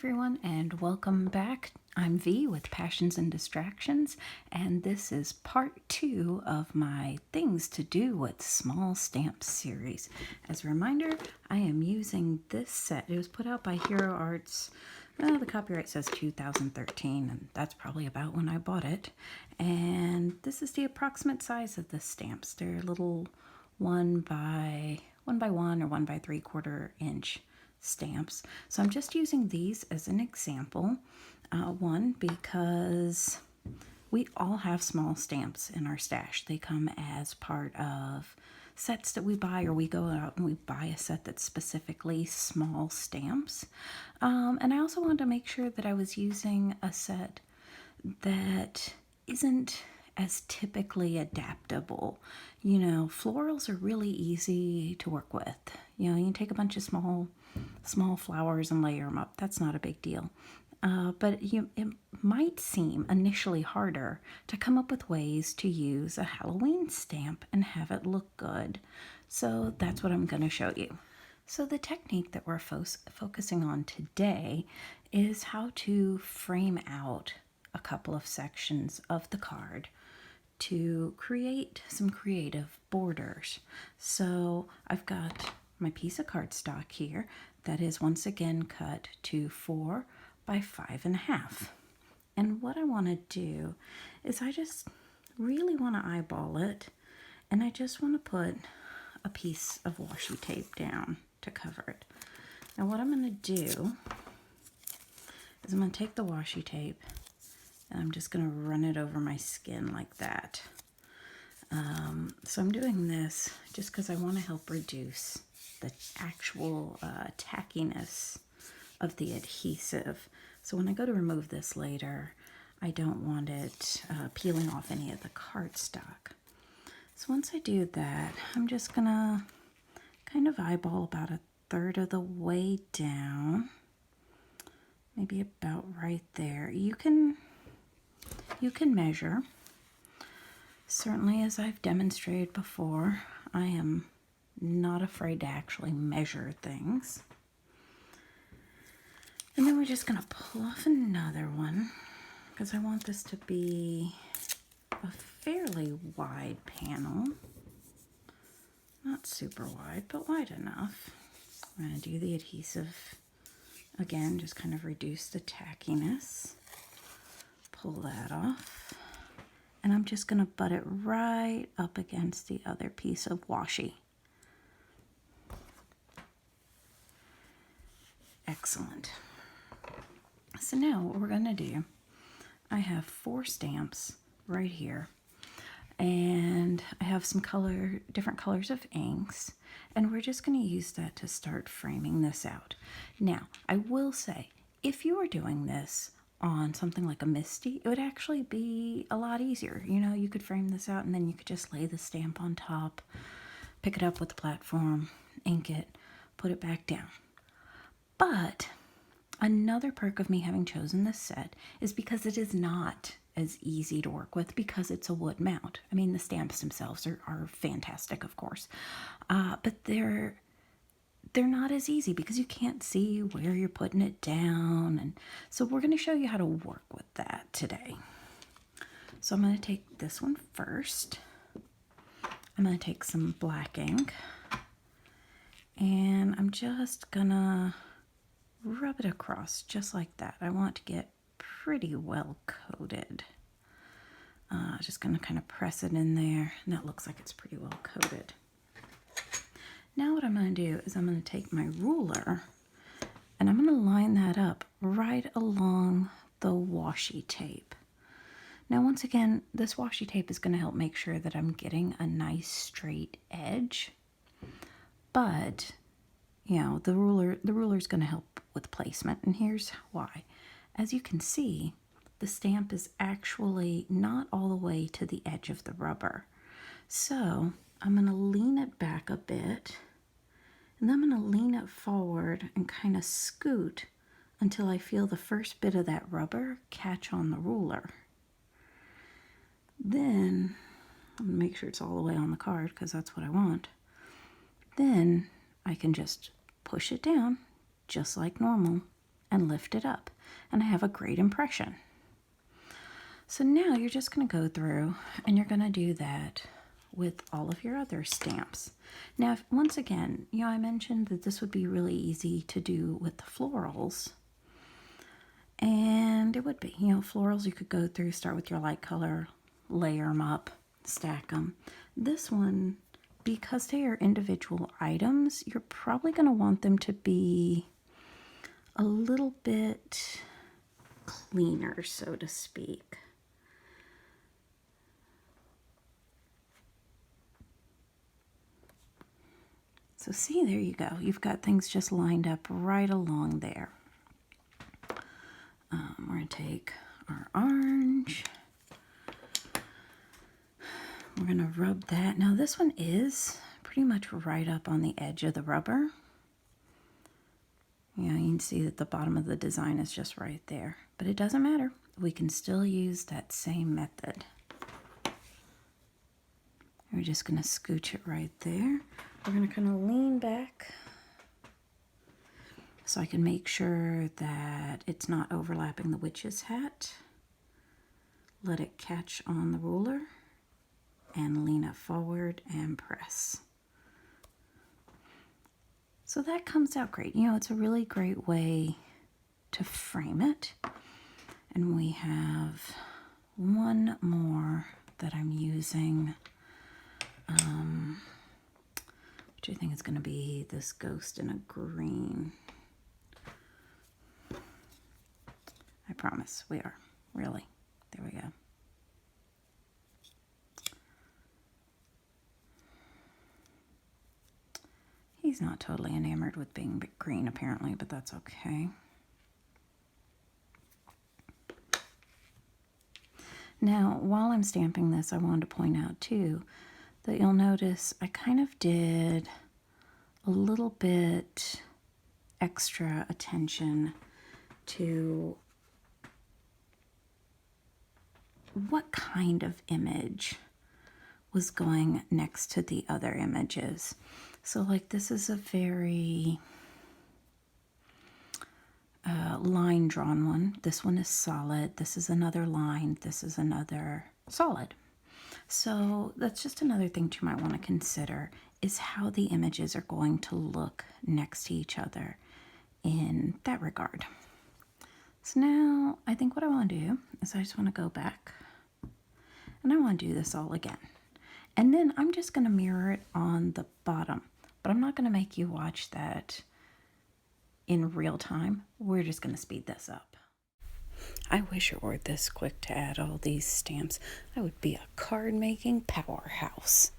everyone, and welcome back. I'm V with Passions and Distractions, and this is part 2 of my Things to Do with Small Stamps series. As a reminder, I am using this set. It was put out by Hero Arts. The copyright says 2013, and that's probably about when I bought it. And this is the approximate size of the stamps. They're little 1 by 1 or 1 by 3/4 inch stamps. So I'm just using these as an example. One, because we all have small stamps in our stash. They come as part of sets that we buy, or we go out and we buy a set that's specifically small stamps. And I also wanted to make sure that I was using a set that isn't as typically adaptable. You know, florals are really easy to work with. You know, you can take a bunch of small flowers and layer them up. That's not a big deal. But it might seem initially harder to come up with ways to use a Halloween stamp and have it look good. So that's what I'm going to show you. So the technique that we're focusing on today is how to frame out a couple of sections of the card to create some creative borders. So I've got my piece of cardstock here that is once again cut to 4 by 5.5. And what I want to do is I just really want to eyeball it, and I just want to put a piece of washi tape down to cover it. Now what I'm going to do is I'm going to take the washi tape and I'm just going to run it over my skin like that. So I'm doing this just because I want to help reduce the actual tackiness of the adhesive. So when I go to remove this later, I don't want it peeling off any of the cardstock. So once I do that, I'm just going to kind of eyeball about 1/3 of the way down. Maybe about right there. You can measure. Certainly, as I've demonstrated before, I am not afraid to actually measure things. And then we're just going to pull off another one because I want this to be a fairly wide panel. Not super wide, but wide enough. I'm going to do the adhesive again, just kind of reduce the tackiness. Pull that off. And I'm just going to butt it right up against the other piece of washi. Excellent. So now what we're going to do, I have 4 stamps right here. And I have some different colors of inks. And we're just going to use that to start framing this out. Now, I will say, if you were doing this on something like a Misty, it would actually be a lot easier. You know, you could frame this out and then you could just lay the stamp on top, pick it up with the platform, ink it, put it back down. But another perk of me having chosen this set is because it is not as easy to work with because it's a wood mount. I mean, the stamps themselves are fantastic, of course, but they're not as easy because you can't see where you're putting it down. And so we're going to show you how to work with that today. So I'm going to take this one first. I'm going to take some black ink and I'm just going to rub it across just like that. I want to get pretty well coated. Just going to kind of press it in there, and that looks like it's pretty well coated. Now what I'm going to do is I'm going to take my ruler and I'm going to line that up right along the washi tape. Now once again, this washi tape is going to help make sure that I'm getting a nice straight edge, but you know, the ruler is going to help with placement, and here's why. As you can see, the stamp is actually not all the way to the edge of the rubber. So I'm going to lean it back a bit, and then I'm going to lean it forward and kind of scoot until I feel the first bit of that rubber catch on the ruler. Then, I'm going to make sure it's all the way on the card because that's what I want. Then I can just push it down just like normal, and lift it up. And I have a great impression. So now you're just going to go through and you're going to do that with all of your other stamps. Now, once again, I mentioned that this would be really easy to do with the florals. And it would be, florals you could go through, start with your light color, layer them up, stack them. This one, because they are individual items, you're probably going to want them to be a little bit cleaner, so to speak. So see, there you go. You've got things just lined up right along there. We're going to take our orange. We're going to rub that. Now this one is pretty much right up on the edge of the rubber. You can see that the bottom of the design is just right there. But it doesn't matter. We can still use that same method. We're just going to scooch it right there. We're going to kind of lean back so I can make sure that it's not overlapping the witch's hat. Let it catch on the ruler and lean it forward and press. So that comes out great. It's a really great way to frame it. And we have one more that I'm using. Which I think is going to be this ghost in a green. I promise we are. Really. There we go. He's not totally enamored with being green apparently, but that's okay. Now, while I'm stamping this, I wanted to point out too that you'll notice I kind of did a little bit extra attention to what kind of image was going next to the other images. So like this is a very line drawn one. This one is solid. This is another line. This is another solid. So that's just another thing you might want to consider is how the images are going to look next to each other in that regard. So now I think what I want to do is I just want to go back and I want to do this all again. And then I'm just going to mirror it on the bottom, but I'm not going to make you watch that in real time. We're just going to speed this up. I wish it were this quick to add all these stamps. I would be a card-making powerhouse.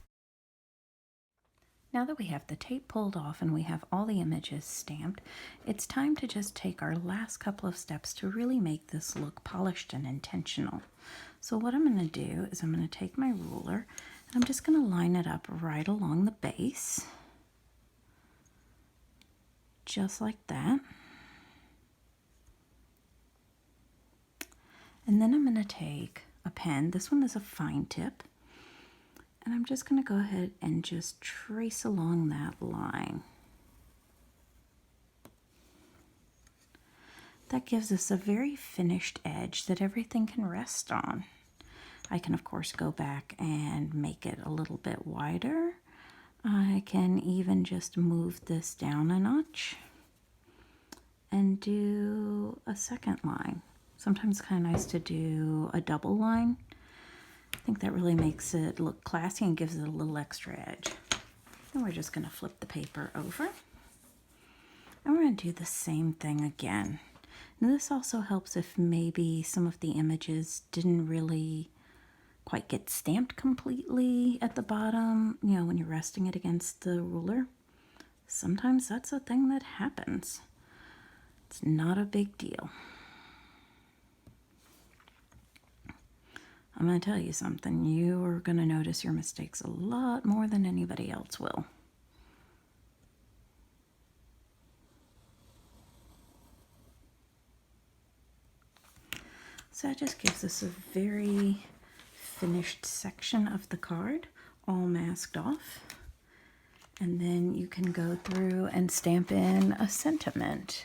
Now that we have the tape pulled off and we have all the images stamped, it's time to just take our last couple of steps to really make this look polished and intentional. So what I'm going to do is I'm going to take my ruler and I'm just going to line it up right along the base. Just like that. And then I'm going to take a pen. This one is a fine tip. And I'm just going to go ahead and just trace along that line. That gives us a very finished edge that everything can rest on. I can, of course, go back and make it a little bit wider. I can even just move this down a notch and do a second line. Sometimes it's kind of nice to do a double line. I think that really makes it look classy and gives it a little extra edge. Then we're just going to flip the paper over. And we're going to do the same thing again. Now this also helps if maybe some of the images didn't really quite get stamped completely at the bottom, when you're resting it against the ruler. Sometimes that's a thing that happens. It's not a big deal. I'm going to tell you something. You are going to notice your mistakes a lot more than anybody else will. So that just gives us a very finished section of the card, all masked off. And then you can go through and stamp in a sentiment.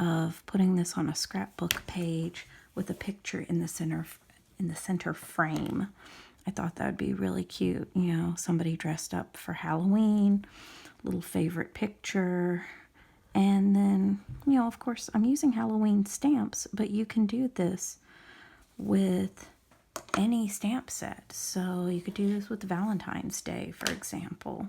of putting this on a scrapbook page with a picture in the center frame. I thought that would be really cute. You know, somebody dressed up for Halloween, little favorite picture. And then, you know, of course, I'm using Halloween stamps, but you can do this with any stamp set. So you could do this with Valentine's Day, for example.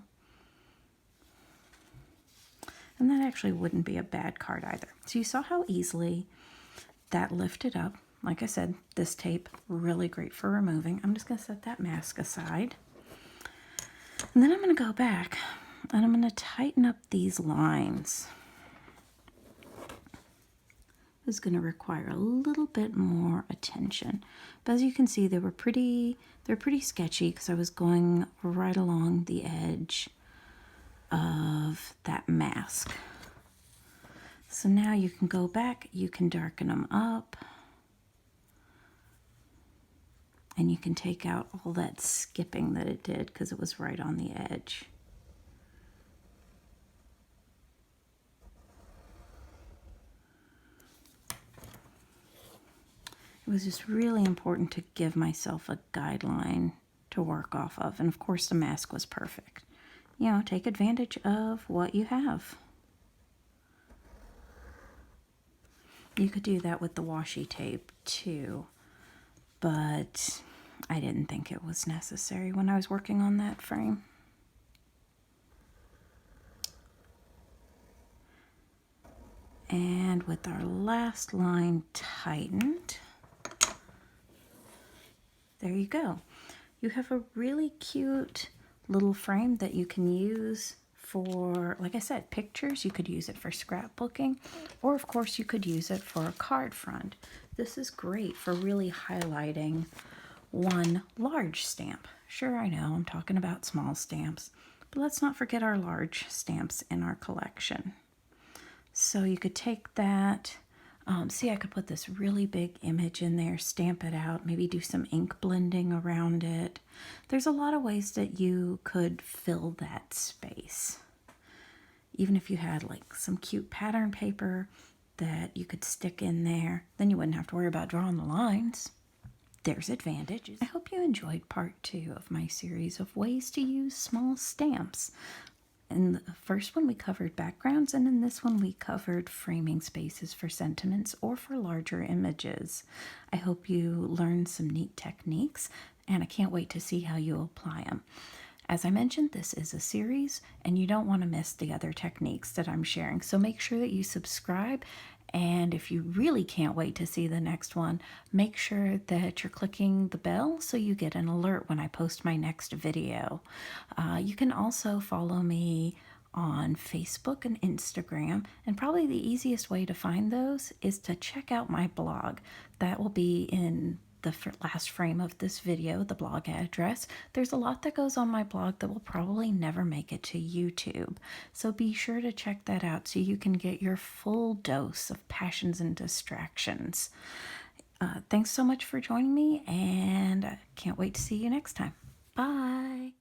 And that actually wouldn't be a bad card either. So you saw how easily that lifted up. Like I said, this tape, really great for removing. I'm just going to set that mask aside. And then I'm going to go back and I'm going to tighten up these lines. This is going to require a little bit more attention. But as you can see, they're pretty sketchy because I was going right along the edge of that mask. So now you can go back, you can darken them up, and you can take out all that skipping that it did because it was right on the edge. It was just really important to give myself a guideline to work off of. And of course the mask was perfect. You know, take advantage of what you have. You could do that with the washi tape too, but I didn't think it was necessary when I was working on that frame. And with our last line tightened, there you go. You have a really cute little frame that you can use for, like I said, pictures. You could use it for scrapbooking, or of course you could use it for a card front. This is great for really highlighting one large stamp. Sure, I know I'm talking about small stamps, but let's not forget our large stamps in our collection. So you could take that, see, I could put this really big image in there, stamp it out, maybe do some ink blending around it. There's a lot of ways that you could fill that space. Even if you had like some cute pattern paper that you could stick in there, then you wouldn't have to worry about drawing the lines. There's advantages. I hope you enjoyed part 2 of my series of ways to use small stamps. In the first one we covered backgrounds, and in this one we covered framing spaces for sentiments or for larger images. I hope you learned some neat techniques, and I can't wait to see how you apply them. As I mentioned, this is a series, and you don't want to miss the other techniques that I'm sharing, so make sure that you subscribe. And if you really can't wait to see the next one, make sure that you're clicking the bell so you get an alert when I post my next video. You can also follow me on Facebook and Instagram, and probably the easiest way to find those is to check out my blog. That will be in the last frame of this video, the blog address. There's a lot that goes on my blog that will probably never make it to YouTube. So be sure to check that out so you can get your full dose of passions and distractions. Thanks so much for joining me, and I can't wait to see you next time. Bye.